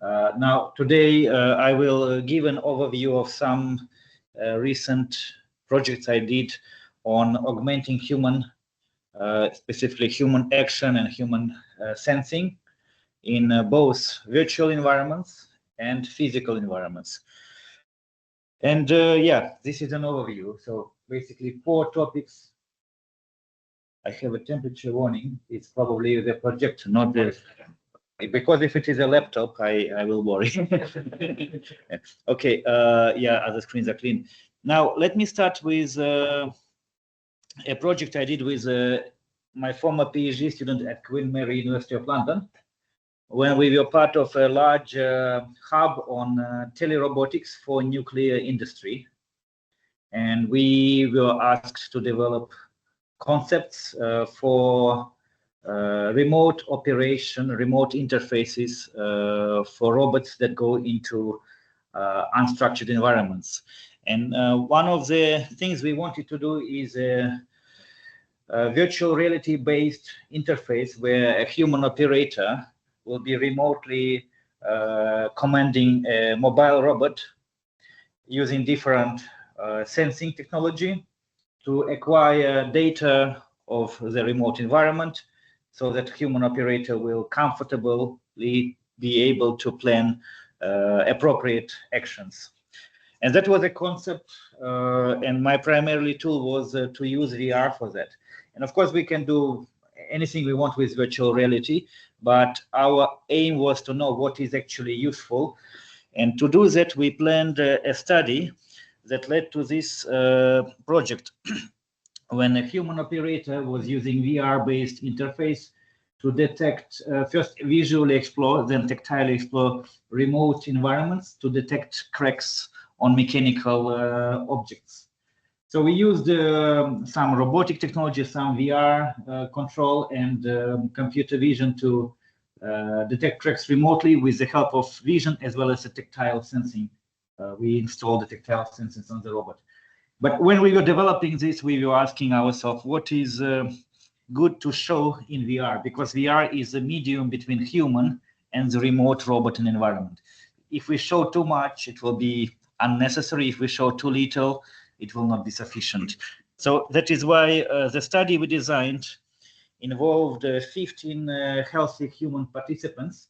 Now, today I will give an overview of some recent projects I did on augmenting human, specifically human action and human sensing in both virtual environments and physical environments. And yeah, this is an overview. So basically 4 topics. I have a temperature warning. It's probably the projector, not the, because if it is a laptop, I will worry. Okay, yeah, other screens are clean. Now, let me start with a project I did with my former PhD student at Queen Mary University of London, when we were part of a large hub on telerobotics for nuclear industry. And we were asked to develop concepts for remote operation, remote interfaces for robots that go into unstructured environments. And one of the things we wanted to do is a virtual reality-based interface where a human operator will be remotely commanding a mobile robot using different sensing technology to acquire data of the remote environment so that human operator will comfortably be able to plan appropriate actions. And that was a concept, and my primary tool was to use VR for that. And of course, we can do anything we want with virtual reality, but our aim was to know what is actually useful. And to do that, we planned a study that led to this project when a human operator was using VR-based interface to detect, first visually explore, then tactile explore remote environments to detect cracks on mechanical objects. So we used some robotic technology, some VR control and computer vision to detect cracks remotely with the help of vision as well as the tactile sensing. We installed the tactile sensors on the robot. But when we were developing this, we were asking ourselves, what is good to show in VR? Because VR is a medium between human and the remote robot and environment. If we show too much, it will be unnecessary. If we show too little, it will not be sufficient. So that is why the study we designed involved 15 healthy human participants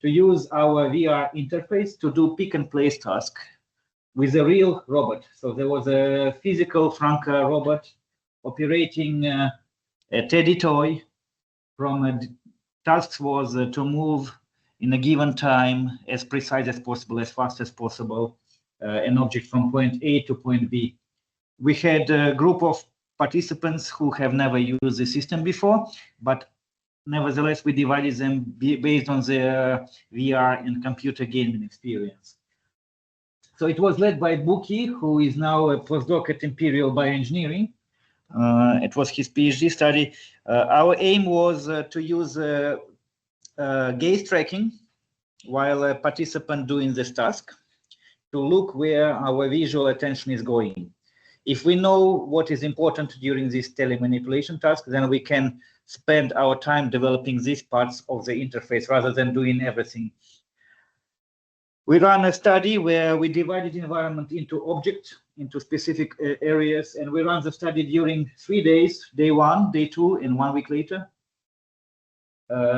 to use our VR interface to do pick and place task with a real robot. So there was a physical Franca robot operating a teddy toy. From tasks was to move in a given time as precise as possible, as fast as possible, an object from point A to point B. We had a group of participants who have never used the system before, but nevertheless, we divided them based on their VR and computer gaming experience. So it was led by Buki, who is now a postdoc at Imperial Bioengineering. It was his PhD study. Our aim was to use gaze tracking while a participant doing this task to look where our visual attention is going. If we know what is important during this telemanipulation task, then we can spend our time developing these parts of the interface rather than doing everything. We ran a study where we divided the environment into objects, into specific areas, and we ran the study during 3 days, day 1, day 2, and 1 week later.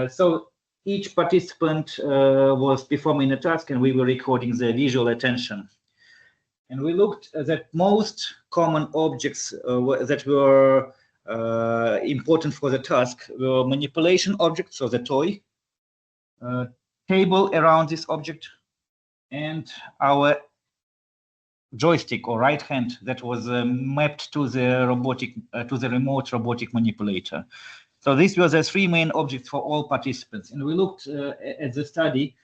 So each participant was performing a task and we were recording the visual attention. And we looked at most common objects that were important for the task were manipulation objects, so the toy, table around this object, and our joystick or right hand that was mapped to the robotic, to the remote robotic manipulator. So these were the 3 main objects for all participants. And we looked at the study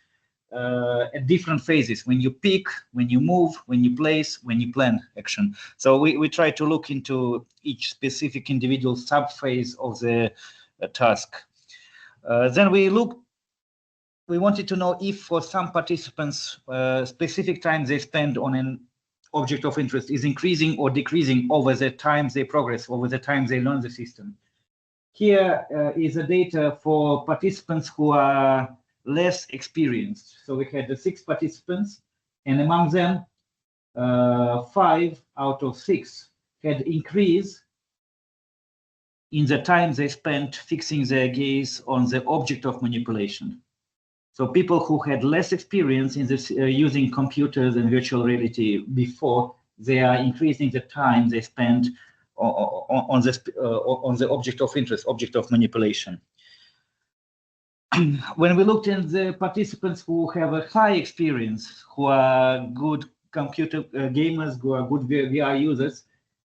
at different phases: when you pick, when you move, when you place, when you plan action. So we try to look into each specific individual sub-phase of the task. Then we wanted to know if for some participants, specific time they spend on an object of interest is increasing or decreasing over the time they progress, over the time they learn the system. Here is the data for participants who are less experienced. So we had 6 participants, and among them, 5 out of 6 had increase in the time they spent fixing their gaze on the object of manipulation. So people who had less experience in this using computers and virtual reality before, they are increasing the time they spend on the object of interest, object of manipulation. When we looked at the participants who have a high experience, who are good computer gamers, who are good VR users,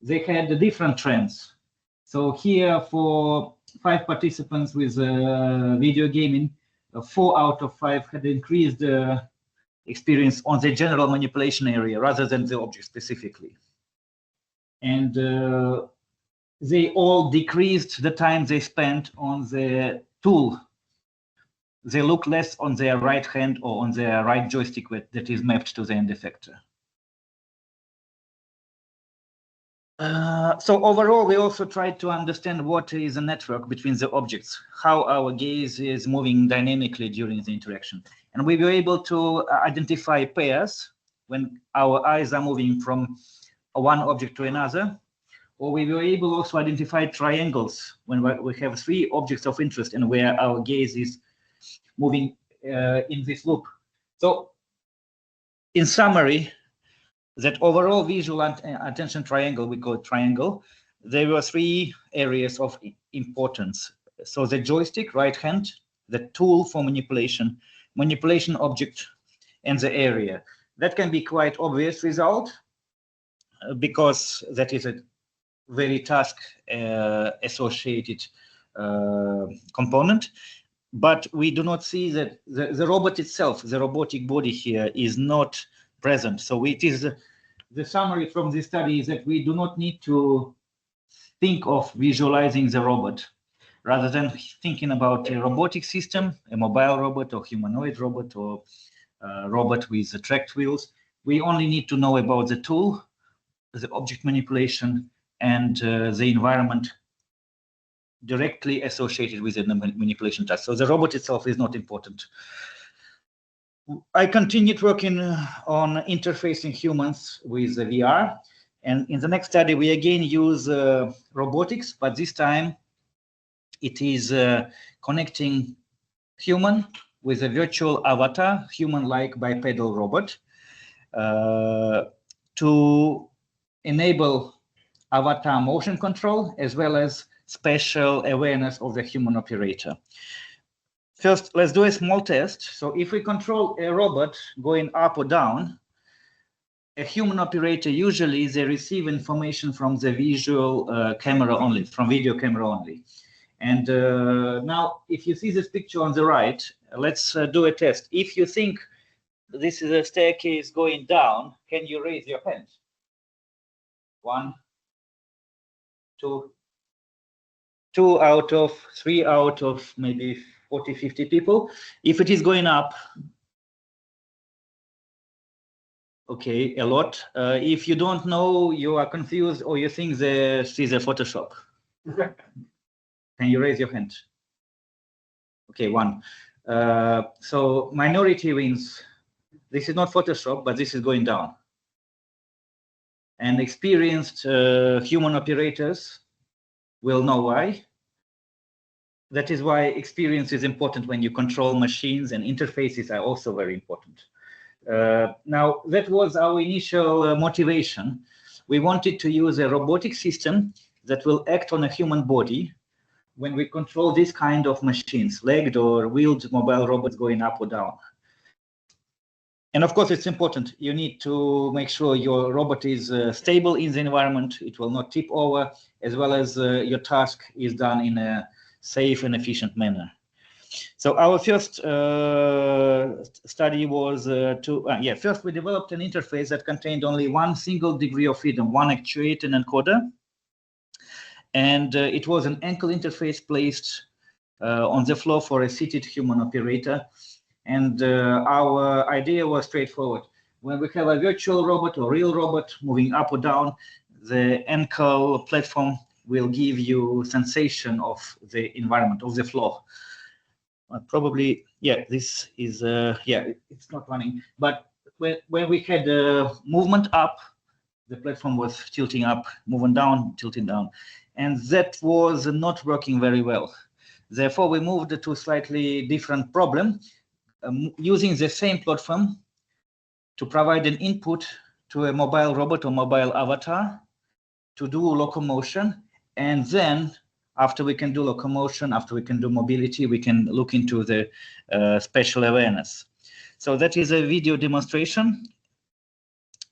they had different trends. So here, for 5 participants with video gaming, 4 out of 5 had increased experience on the general manipulation area rather than the object specifically. And they all decreased the time they spent on the tool. They look less on their right hand or on their right joystick that is mapped to the end effector. So overall, we also tried to understand what is a network between the objects, how our gaze is moving dynamically during the interaction. And we were able to identify pairs when our eyes are moving from one object to another, or we were able also to identify triangles when we have 3 objects of interest and where our gaze is moving in this loop. So in summary, that overall visual attention triangle, we call it triangle, there were 3 areas of importance. So the joystick, right hand, the tool for manipulation, manipulation object, and the area. That can be quite obvious result because that is a very task associated component. But we do not see that the robot itself, the robotic body here, is not present. So it is the summary from this study is that we do not need to think of visualizing the robot. Rather than thinking about a robotic system, a mobile robot or humanoid robot or a robot with tracked wheels, we only need to know about the tool, the object manipulation, and the environment directly associated with the manipulation task. So the robot itself is not important. I continued working on interfacing humans with the VR. And in the next study, we again use robotics, but this time it is connecting human with a virtual avatar, human-like bipedal robot, to enable avatar motion control as well as spatial awareness of the human operator. First, let's do a small test. So if we control a robot going up or down, a human operator, usually they receive information from the visual camera only, from video camera only. And now, if you see this picture on the right, let's do a test. If you think this is a staircase going down, can you raise your hand? 1, 2, 2 out of 3 out of maybe 40, 50 people. If it is going up, okay, a lot. If you don't know, you are confused, or you think this is a Photoshop. Can you raise your hand? Okay, 1. So minority wins. This is not Photoshop, but this is going down. And experienced human operators will know why. That is why experience is important when you control machines, and interfaces are also very important. Now, that was our initial motivation. We wanted to use a robotic system that will act on a human body when we control this kind of machines, legged or wheeled mobile robots going up or down. And of course, it's important. You need to make sure your robot is stable in the environment. It will not tip over, as well as your task is done in a safe and efficient manner. So our first study was first we developed an interface that contained only 1 single degree of freedom, 1 actuator and encoder. And it was an ankle interface placed on the floor for a seated human operator. And our idea was straightforward. When we have a virtual robot or real robot moving up or down, the ankle platform will give you sensation of the environment, of the floor. Probably, yeah, this is, yeah, it's not running. But when we had movement up, the platform was tilting up, moving down, tilting down. And that was not working very well. Therefore, we moved to a slightly different problem, using the same platform to provide an input to a mobile robot or mobile avatar to do locomotion. And then after we can do locomotion, after we can do mobility, we can look into the spatial awareness. So that is a video demonstration.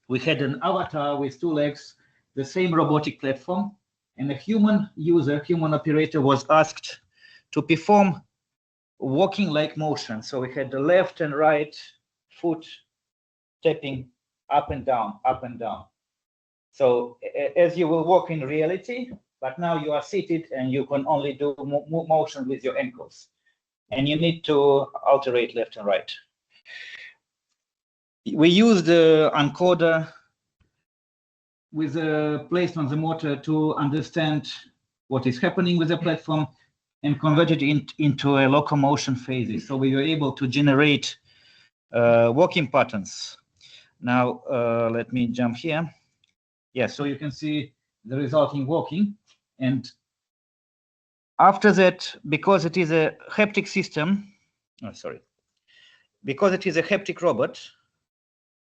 We had an avatar with 2 legs, the same robotic platform, and a human user, human operator was asked to perform walking-like motion. So we had the left and right foot tapping up and down, up and down. So as you will walk in reality, but now you are seated and you can only do motion with your ankles. And you need to alternate left and right. We used the encoder with placed on the motor to understand what is happening with the platform and convert it into a locomotion phases. So we were able to generate walking patterns. Now, let me jump here. Yeah, so you can see the resulting walking. And after that, because it is a haptic system, because it is a haptic robot,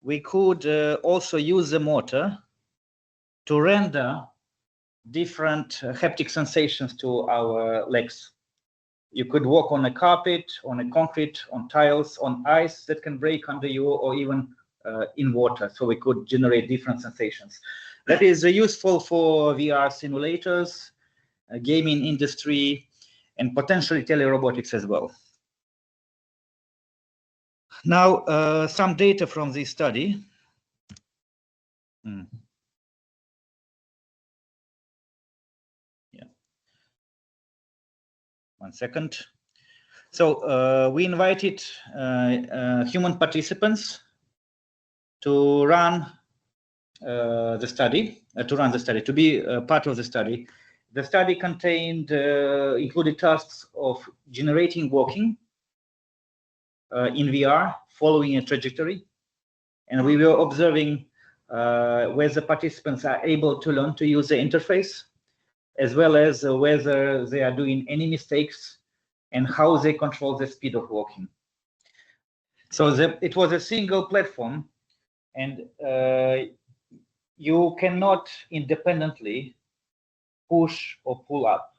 we could also use the motor to render different haptic sensations to our legs. You could walk on a carpet, on a concrete, on tiles, on ice that can break under you, or even in water. So we could generate different sensations. That is useful for VR simulators, gaming industry, and potentially telerobotics as well. Now, some data from this study. Yeah. 1 second. So we invited human participants to run the study, to be part of the study. The study contained, included tasks of generating walking in VR, following a trajectory. And we were observing whether participants are able to learn to use the interface, as well as whether they are doing any mistakes and how they control the speed of walking. So it was a single platform, and you cannot independently push or pull up.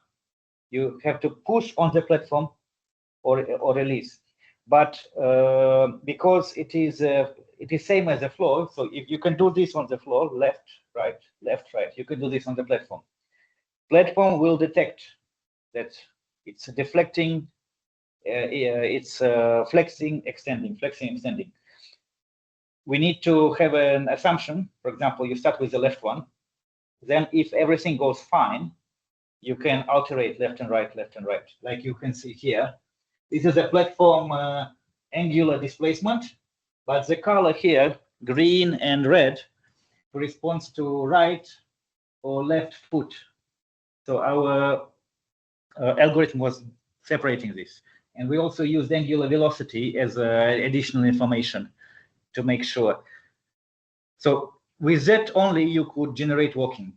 You have to push on the platform or release. But because it is same as the floor, so if you can do this on the floor, left, right, you can do this on the platform. Platform will detect that it's deflecting, it's flexing, extending. We need to have an assumption. For example, you start with the left one. Then if everything goes fine, you can alternate left and right, like you can see here. This is a platform angular displacement, but the color here, green and red, corresponds to right or left foot. So our algorithm was separating this. And we also used angular velocity as additional information to make sure. So with that only, you could generate walking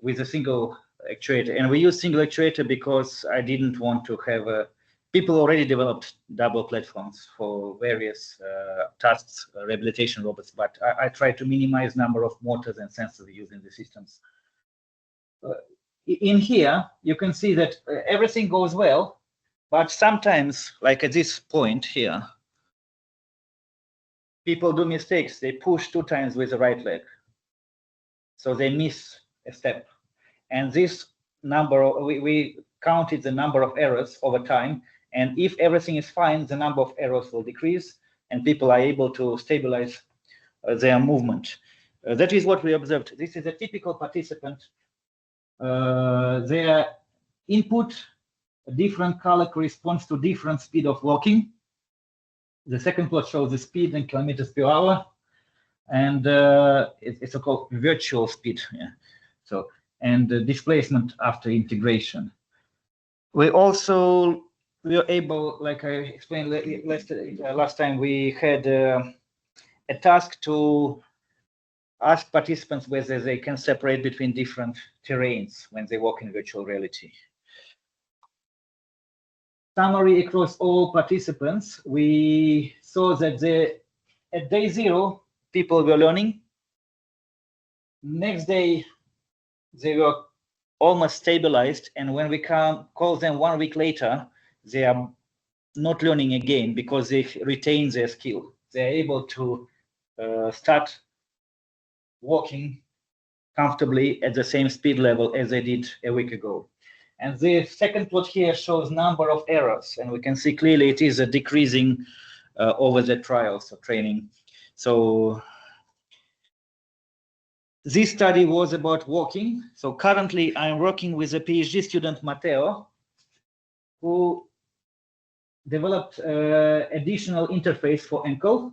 with a single actuator. And we used single actuator because I didn't want to have people already developed double platforms for various tasks, rehabilitation robots, but I tried to minimize number of motors and sensors used in the systems. In here, you can see that everything goes well, but sometimes, like at this point here, people do mistakes. They push 2 times with the right leg, so they miss a step. And this number, we counted the number of errors over time, and if everything is fine, the number of errors will decrease, and people are able to stabilize their movement. That is what we observed. This is a typical participant. Their input, a different color corresponds to different speed of walking. The second plot shows the speed in kilometers per hour, and it's called virtual speed. Yeah. So, and the displacement after integration. We also we were able, like I explained last time, we had a task to ask participants whether they can separate between different terrains when they walk in virtual reality. Summary across all participants, we saw that at day 0, people were learning. Next day, they were almost stabilized, and when we call them 1 week later, they are not learning again because they retain their skill. They're able to start walking comfortably at the same speed level as they did a week ago. And the second plot here shows number of errors, and we can see clearly it is a decreasing over the trials of training. So this study was about walking. So currently I'm working with a PhD student, Matteo, who developed additional interface for ankle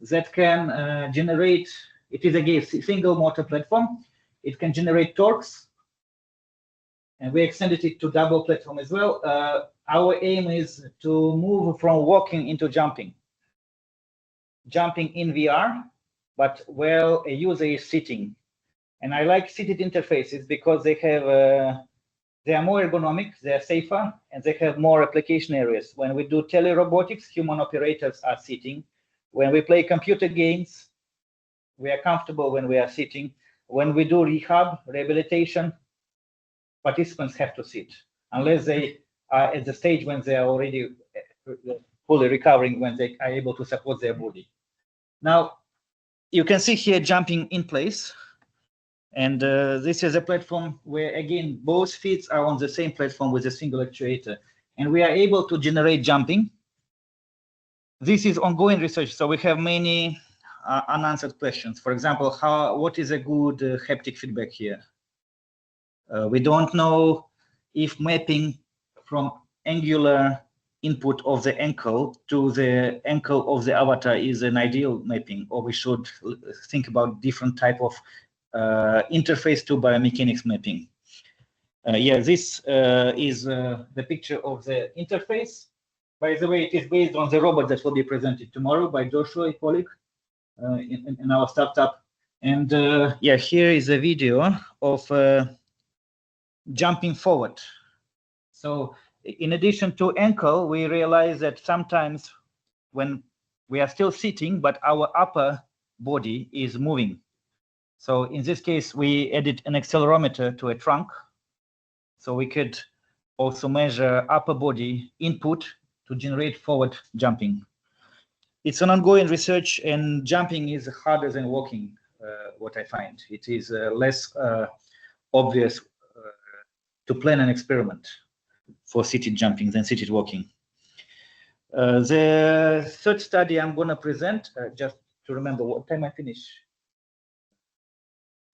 that can generate, it is again a single motor platform. It can generate torques, and we extended it to double platform as well. Our aim is to move from walking into jumping in VR, but where a user is sitting. And I like seated interfaces because they have they are more ergonomic, they are safer, and they have more application areas. When we do telerobotics, human operators are sitting. When we play computer games, we are comfortable when we are sitting. When we do rehabilitation, participants have to sit, unless they are at the stage when they are already fully recovering, when they are able to support their body. Now, you can see here jumping in place. And this is a platform where, again, both feet are on the same platform with a single actuator. And we are able to generate jumping. This is ongoing research, so we have many unanswered questions. For example, what is a good haptic feedback here? We don't know if mapping from angular input of the ankle to the ankle of the avatar is an ideal mapping, or we should think about different type of interface to biomechanics mapping. Yeah, this is the picture of the interface. By the way, it is based on the robot that will be presented tomorrow by Joshua, a colleague in our startup. And yeah, here is a video of jumping forward. So in addition to ankle, we realize that sometimes when we are still sitting, but our upper body is moving. So in this case, we added an accelerometer to a trunk. So we could also measure upper body input to generate forward jumping. It's an ongoing research, and jumping is harder than walking, what I find. It is less obvious to plan an experiment for seated jumping than seated walking. The third study I'm going to present, just to remember what time I finish.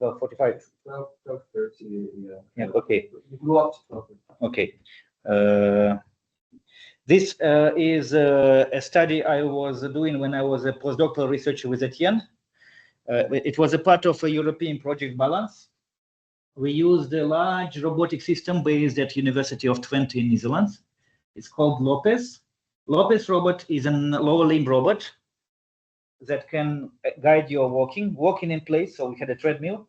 12:45. 12:30. Yeah. Okay. Okay. This is a study I was doing when I was a postdoctoral researcher with Etienne. It was a part of a European project Balance. We used a large robotic system based at University of Twente in Netherlands. It's called Lopez. Lopez robot is a lower limb robot that can guide your walking in place. So we had a treadmill.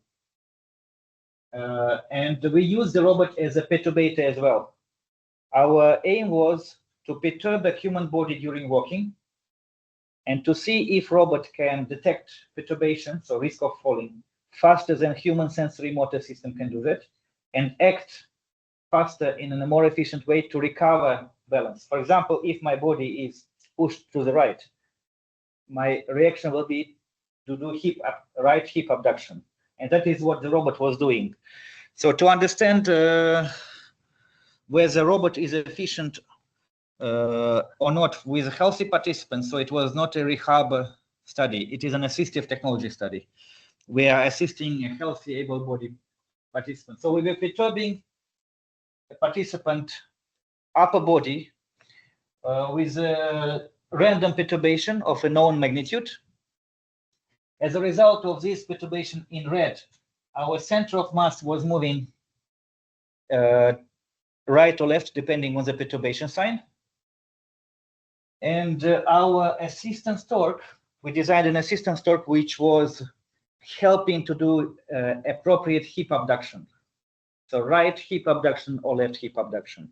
And we use the robot as a perturbator as well. Our aim was to perturb the human body during walking and to see if robot can detect perturbation, so risk of falling, faster than human sensory motor system can do that, and act faster in a more efficient way to recover balance. For example, if my body is pushed to the right, my reaction will be to do right hip abduction. And that is what the robot was doing. So to understand whether the robot is efficient or not with healthy participants, so it was not a rehab study, it is an assistive technology study. We are assisting a healthy, able-bodied participant. So we were perturbing a participant upper body with a random perturbation of a known magnitude. As a result of this perturbation in red, our center of mass was moving right or left, depending on the perturbation sign. And our assistance torque, we designed an assistance torque which was helping to do appropriate hip abduction. So right hip abduction or left hip abduction.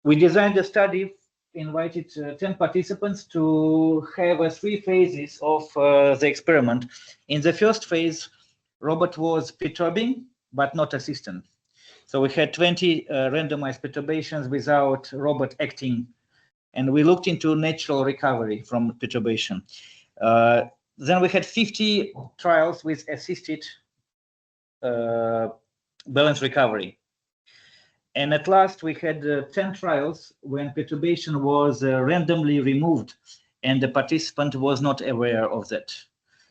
We designed a study, invited 10 participants to have 3 phases of the experiment. In the first phase, robot was perturbing, but not assistant. So we had 20 randomized perturbations without robot acting, and we looked into natural recovery from perturbation. Then we had 50 trials with assisted balance recovery. And at last, we had 10 trials when perturbation was randomly removed and the participant was not aware of that.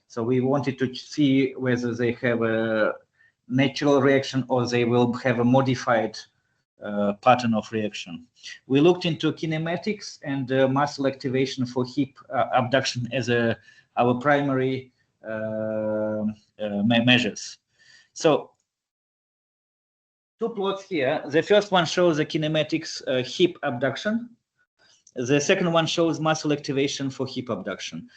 So we wanted to see whether they have a natural reaction or they will have a modified pattern of reaction. We looked into kinematics and muscle activation for hip abduction as our primary measures. So 2 plots here. The first one shows the kinematics hip abduction. The second one shows muscle activation for hip abduction.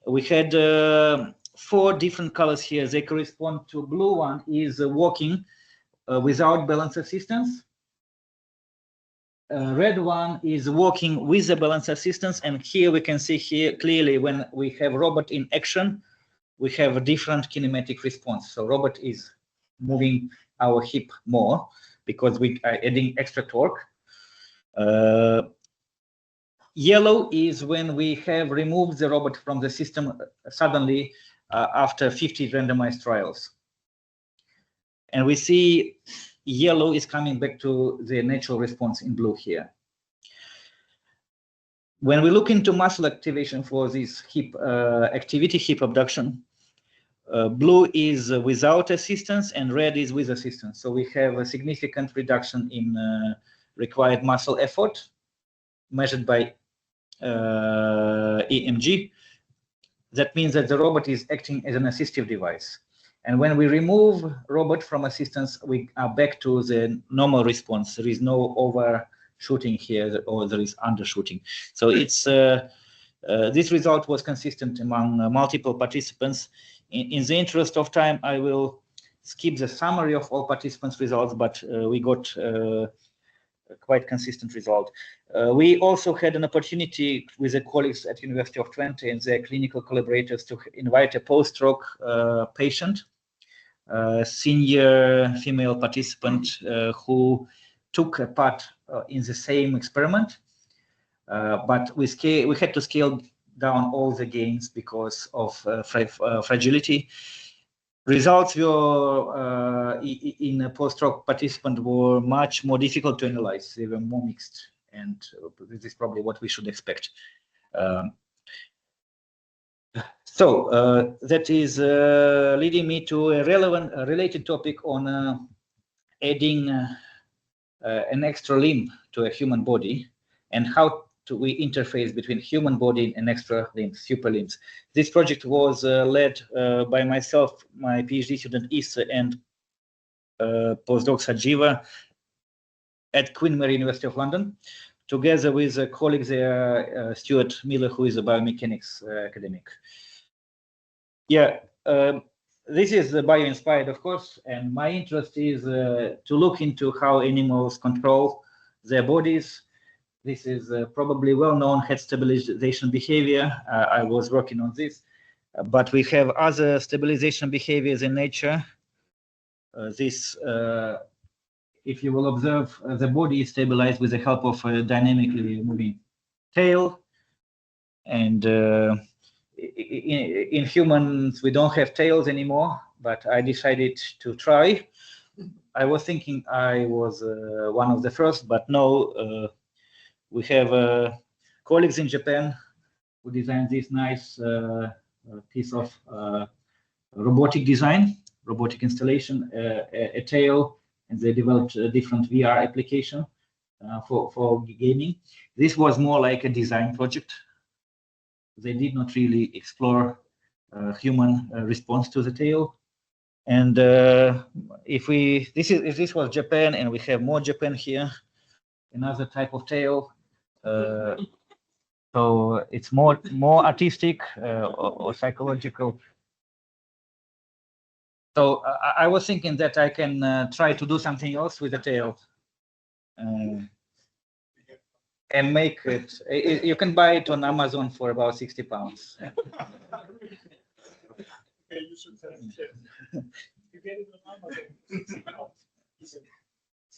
We had 4 different colors here. They correspond to blue one is walking without balance assistance. Red one is walking with the balance assistance. And here we can see here clearly when we have robot in action, we have a different kinematic response. So robot is moving our hip more because we are adding extra torque. Yellow is when we have removed the robot from the system suddenly after 50 randomized trials. And we see yellow is coming back to the natural response in blue here. When we look into muscle activation for this hip activity, hip abduction, blue is without assistance and red is with assistance. So we have a significant reduction in required muscle effort measured by EMG. That means that the robot is acting as an assistive device. And when we remove robot from assistance, we are back to the normal response. There is no overshooting here or there is undershooting. So it's this result was consistent among multiple participants. In the interest of time, I will skip the summary of all participants' results, but we got a quite consistent result. We also had an opportunity with the colleagues at University of Twente and their clinical collaborators to invite a post-stroke patient, senior female participant who took a part in the same experiment, but we had to scale down all the gains because of fragility. Results were in a post-stroke participant were much more difficult to analyze. They were more mixed, and this is probably what we should expect. So that is leading me to a related topic on adding an extra limb to a human body and how we interface between human body and extra limbs, super limbs. This project was led by myself, my PhD student Issa, and postdoc Sajiva at Queen Mary University of London, together with a colleague there, Stuart Miller, who is a biomechanics academic. Yeah, this is bio-inspired, of course, and my interest is to look into how animals control their bodies. This is probably well-known head stabilization behavior. I was working on this, but we have other stabilization behaviors in nature. If you will observe, the body is stabilized with the help of a dynamically moving tail. And in humans, we don't have tails anymore, but I decided to try. I was thinking I was one of the first, but no. We have colleagues in Japan who designed this nice piece of robotic design, robotic installation, a tail, and they developed a different VR application for gaming. This was more like a design project. They did not really explore human response to the tail. And if this was Japan, and we have more Japan here, another type of tail. So it's more artistic or psychological. So I was thinking that I can try to do something else with the tail. And make it. You can buy it on Amazon for about £60. You get it on Amazon.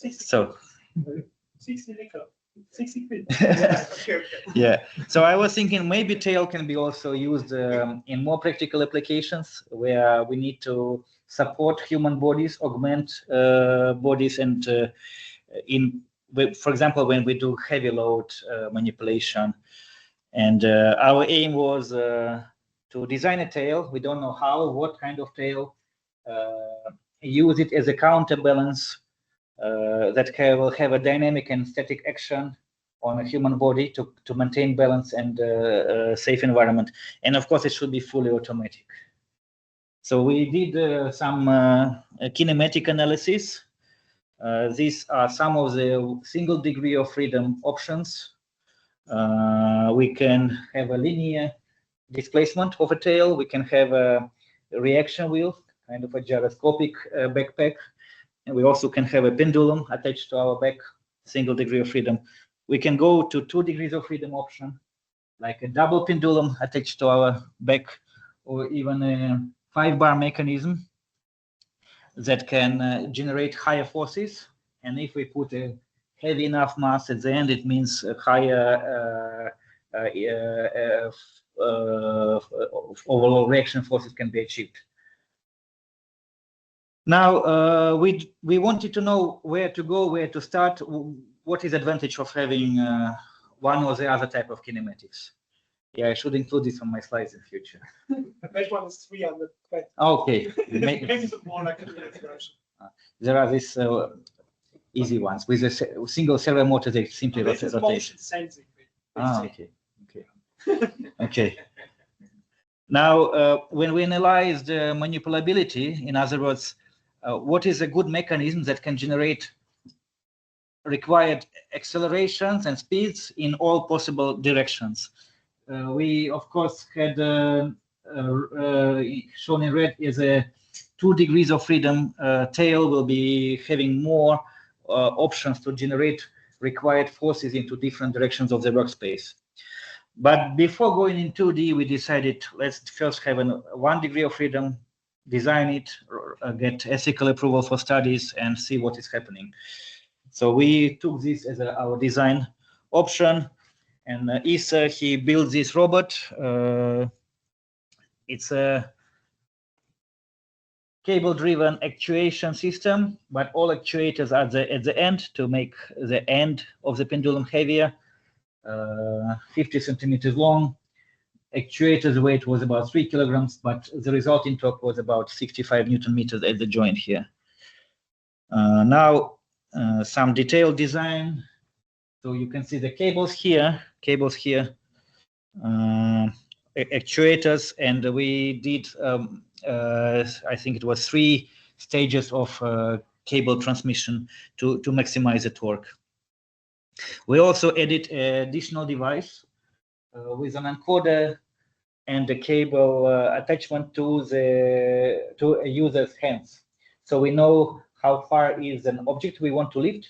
So 60 nickel. 60 quid. Yeah. So I was thinking maybe tail can be also used in more practical applications where we need to support human bodies, augment bodies, and for example, when we do heavy load manipulation. And our aim was to design a tail. We don't know how, what kind of tail. Use it as a counterbalance that will have a dynamic and static action on a human body to maintain balance and safe environment. And of course, it should be fully automatic. So we did some kinematic analysis. These are some of the single degree of freedom options. We can have a linear displacement of a tail. We can have a reaction wheel, kind of a gyroscopic backpack. And we also can have a pendulum attached to our back, single degree of freedom. We can go to 2 degrees of freedom option, like a double pendulum attached to our back, or even a 5-bar mechanism that can generate higher forces. And if we put a heavy enough mass at the end, it means a higher overall reaction forces can be achieved. Now, we wanted to know where to go, where to start. What is the advantage of having one or the other type of kinematics? Yeah, I should include this on my slides in future. The best one is 320. Okay. Maybe more like a version. There are these easy ones with a single servo motor. They simply rotate. Motion sensing. Okay. Okay. Now, when we analyze the manipulability, in other words, what is a good mechanism that can generate required accelerations and speeds in all possible directions? We, of course, had shown in red is a 2 degrees of freedom tail will be having more options to generate required forces into different directions of the workspace. But before going in 2D, we decided let's first have 1 degree of freedom, design it, get ethical approval for studies, and see what is happening. So we took this as our design option, and Issa, he built this robot. It's a cable-driven actuation system, but all actuators are at the end to make the end of the pendulum heavier. 50 centimeters long. Actuator's weight was about 3 kilograms, but the resulting torque was about 65 Newton meters at the joint here. Now, some detailed design. So you can see the cables here, actuators, and we did, I think it was 3 stages of cable transmission to maximize the torque. We also added an additional device with an encoder and a cable attachment to a user's hands. So we know how far is an object we want to lift,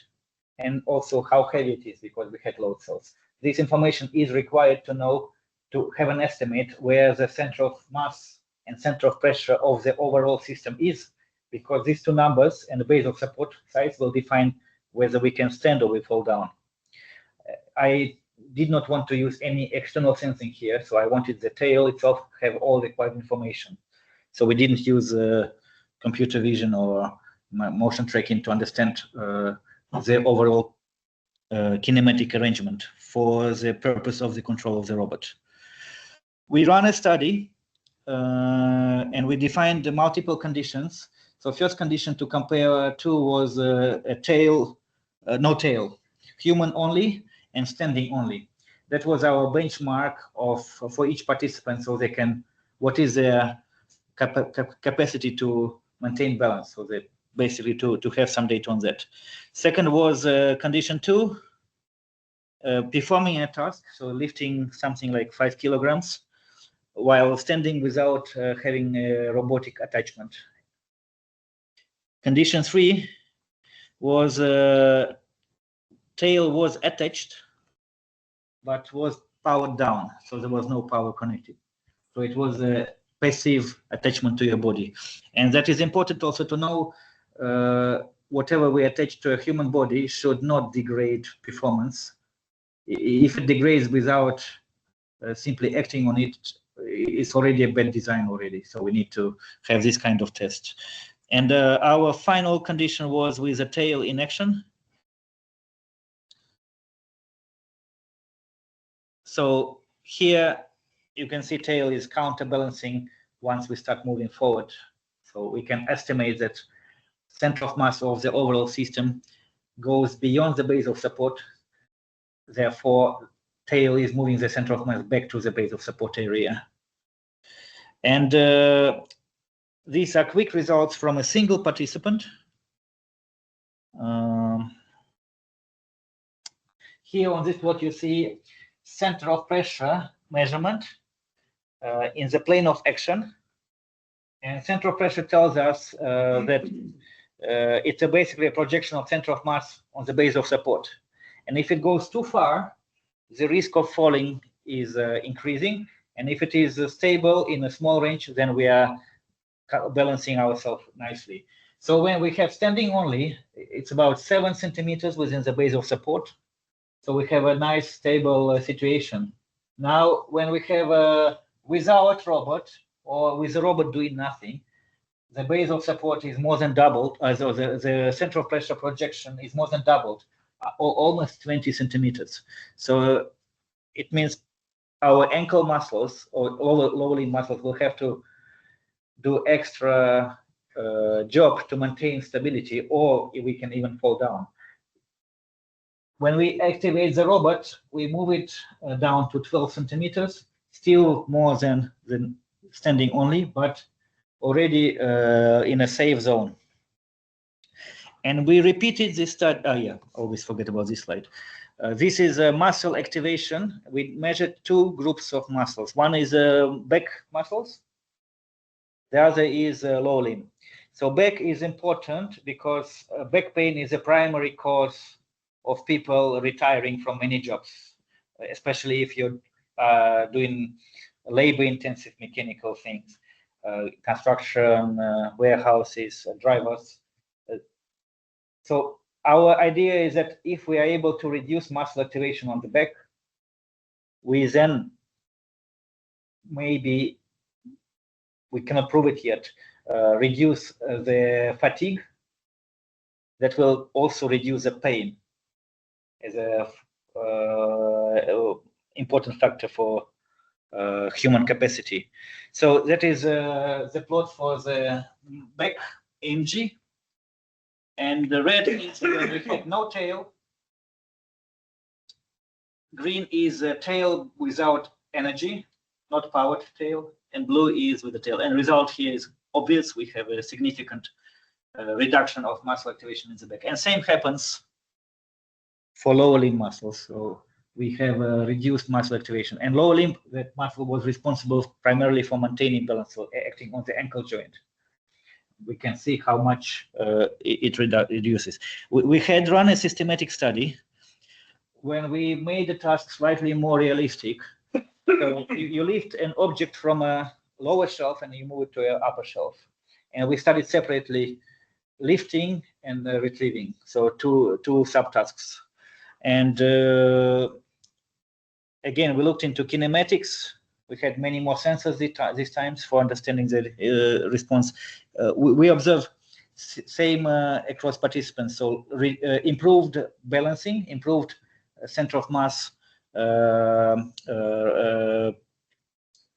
and also how heavy it is, because we had load cells. This information is required to know, to have an estimate where the center of mass and center of pressure of the overall system is, because these 2 numbers and the base of support size will define whether we can stand or we fall down. I did not want to use any external sensing here, so I wanted the tail itself have all the required information. So we didn't use computer vision or motion tracking to understand the overall kinematic arrangement for the purpose of the control of the robot. We ran a study and we defined the multiple conditions. So first condition to compare to was a tail, no tail, human only and standing only. That was our benchmark for each participant, so they can, what is their capacity to maintain balance, so that basically to have some data on that. Second was condition 2, performing a task, so lifting something like 5 kilograms, while standing without having a robotic attachment. Condition 3 was tail was attached, but was powered down, so there was no power connected. So it was a passive attachment to your body. And that is important also to know, whatever we attach to a human body should not degrade performance. If it degrades without simply acting on it, it's already a bad design already. So we need to have this kind of test. And our final condition was with a tail in action. So here you can see tail is counterbalancing once we start moving forward. So we can estimate that center of mass of the overall system goes beyond the base of support. Therefore, tail is moving the center of mass back to the base of support area. And these are quick results from a single participant. Here on this plot you see center of pressure measurement in the plane of action. And center of pressure tells us that it's basically a projection of center of mass on the base of support. And if it goes too far, the risk of falling is increasing. And if it is stable in a small range, then we are balancing ourselves nicely. So when we have standing only, it's about 7 centimeters within the base of support. So we have a nice stable situation. Now, when we have without robot or with the robot doing nothing, the base of support is more than doubled. So the center of pressure projection is more than doubled, or almost 20 centimeters. So it means our ankle muscles or lower limb muscles will have to do extra job to maintain stability, or we can even fall down. When we activate the robot, we move it down to 12 centimeters, still more than standing only, but already in a safe zone. And we repeated this study. Always forget about this slide. This is a muscle activation. We measured 2 groups of muscles. One is back muscles. The other is lower limb. So back is important because back pain is a primary cause of people retiring from many jobs, especially if you're doing labor-intensive mechanical things, construction, warehouses, drivers. So our idea is that if we are able to reduce muscle activation on the back, we then maybe, we cannot prove it yet, reduce the fatigue. That will also reduce the pain as a important factor for human capacity. So that is the plot for the back AMG. And the red is when we have no tail. Green is a tail without energy, not powered tail, and blue is with the tail. And result here is obvious. We have a significant reduction of muscle activation in the back. And same happens for lower limb muscles. So we have a reduced muscle activation. And lower limb, that muscle was responsible primarily for maintaining balance, so acting on the ankle joint. We can see how much it reduces. We had run a systematic study when we made the task slightly more realistic. So you lift an object from a lower shelf and you move it to an upper shelf. And we studied separately lifting and retrieving, so two subtasks. And again, we looked into kinematics. We had many more sensors these times for understanding the response. We observed same across participants. So improved balancing, improved center of mass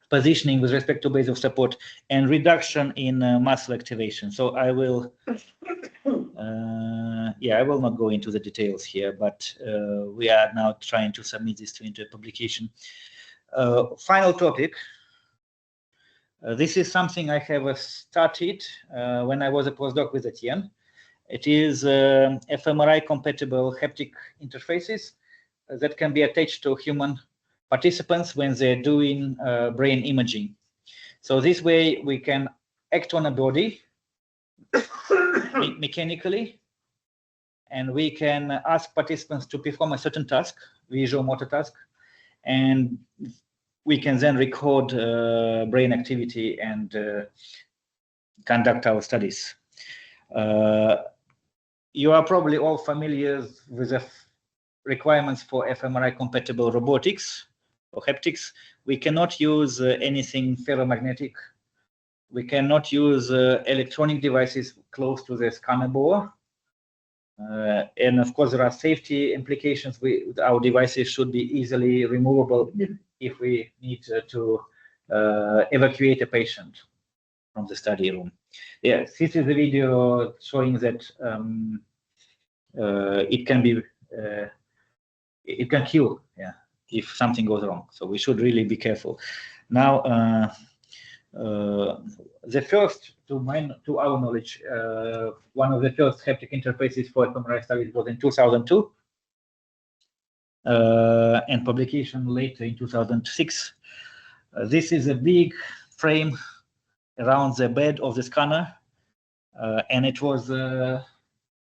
positioning with respect to base of support, and reduction in muscle activation. So I will, I will not go into the details here, but we are now trying to submit this into a publication. Final topic. This is something I have started when I was a postdoc with Etienne. It is fMRI compatible haptic interfaces that can be attached to human participants when they're doing brain imaging. So this way we can act on a body mechanically, and we can ask participants to perform a certain task, visual motor task, and we can then record brain activity and conduct our studies. You are probably all familiar with the requirements for fMRI compatible robotics or haptics. We cannot use anything ferromagnetic. We cannot use electronic devices close to the scanner bore. And of course, there are safety implications. Our devices should be easily removable if we need to evacuate a patient from the study room. Yes, this is a video showing that it can be, it can kill, yeah, if something goes wrong. So we should really be careful. Now, the first, to our knowledge, one of the first haptic interfaces for fMRI studies was in 2002, and publication later in 2006. This is a big frame around the bed of the scanner, and it was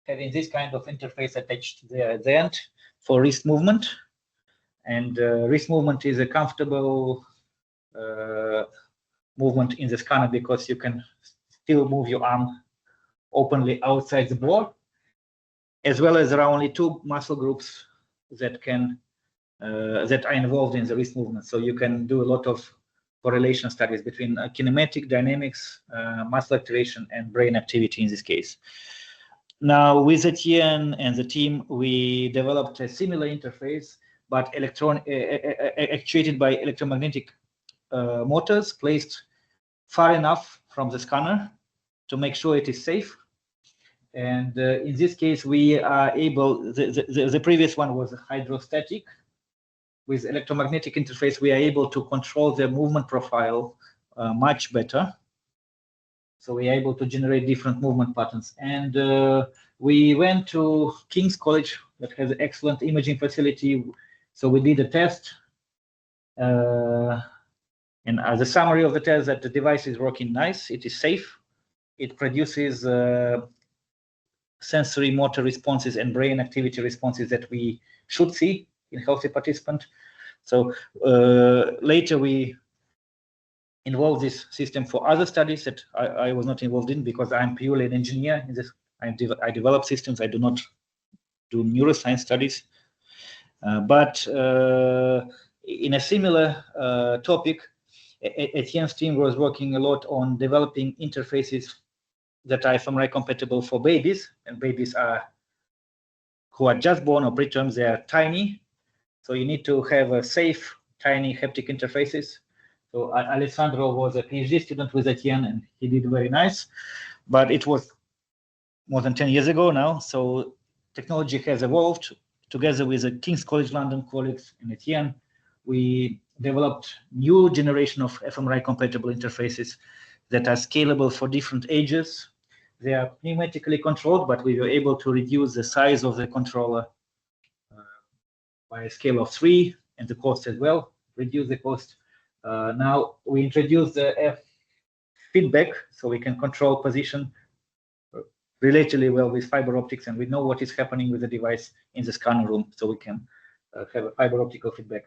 having this kind of interface attached there at the end for wrist movement. And wrist movement is a comfortable movement in the scanner because you can still move your arm openly outside the bore, as well as there are only two muscle groups that can that are involved in the wrist movement. So you can do a lot of correlation studies between kinematic, dynamics, muscle activation, and brain activity in this case. Now, with Etienne and the team, we developed a similar interface, but actuated by electromagnetic motors placed far enough from the scanner to make sure it is safe. And in this case, we are able, the previous one was hydrostatic. With electromagnetic interface, we are able to control the movement profile much better. So we are able to generate different movement patterns. And we went to King's College that has an excellent imaging facility. So we did a test. And as a summary of the test, that the device is working nice, it is safe, it produces sensory motor responses and brain activity responses that we should see in healthy participant. So later we involved this system for other studies that I was not involved in because I'm purely an engineer in this. I develop systems, I do not do neuroscience studies. But in a similar topic, Etienne's team was working a lot on developing interfaces that are fMRI compatible for babies, and babies who are just born or preterm, they are tiny. So you need to have a safe, tiny haptic interfaces. So Alessandro was a PhD student with Etienne, and he did very nice. But it was more than 10 years ago now. So technology has evolved. Together with the King's College London colleagues and Etienne, we developed new generation of fMRI compatible interfaces that are scalable for different ages. They are pneumatically controlled, but we were able to reduce the size of the controller by a scale of 3, and the cost as well, reduce the cost. Now we introduced the feedback, so we can control position relatively well with fiber optics, and we know what is happening with the device in the scanner room, so we can have a fiber optical feedback.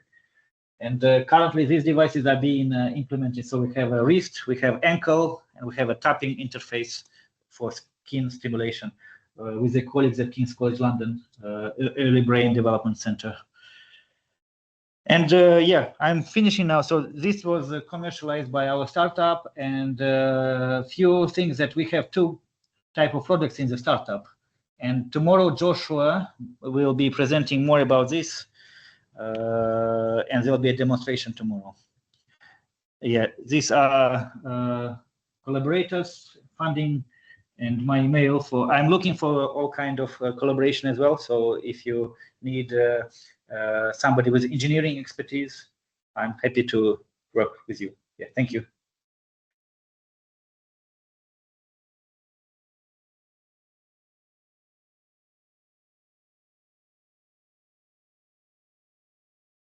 And currently these devices are being implemented. So we have a wrist, we have ankle, and we have a tapping interface for skin stimulation with the colleagues at King's College London Early Brain Development Center. And yeah, I'm finishing now. So this was commercialized by our startup, and a few things that we have two type of products in the startup. And tomorrow Joshua will be presenting more about this. And there will be a demonstration tomorrow. Yeah, these are collaborators, funding, and my email for. I'm looking for all kind of collaboration as well. So if you need somebody with engineering expertise, I'm happy to work with you. Yeah, thank you.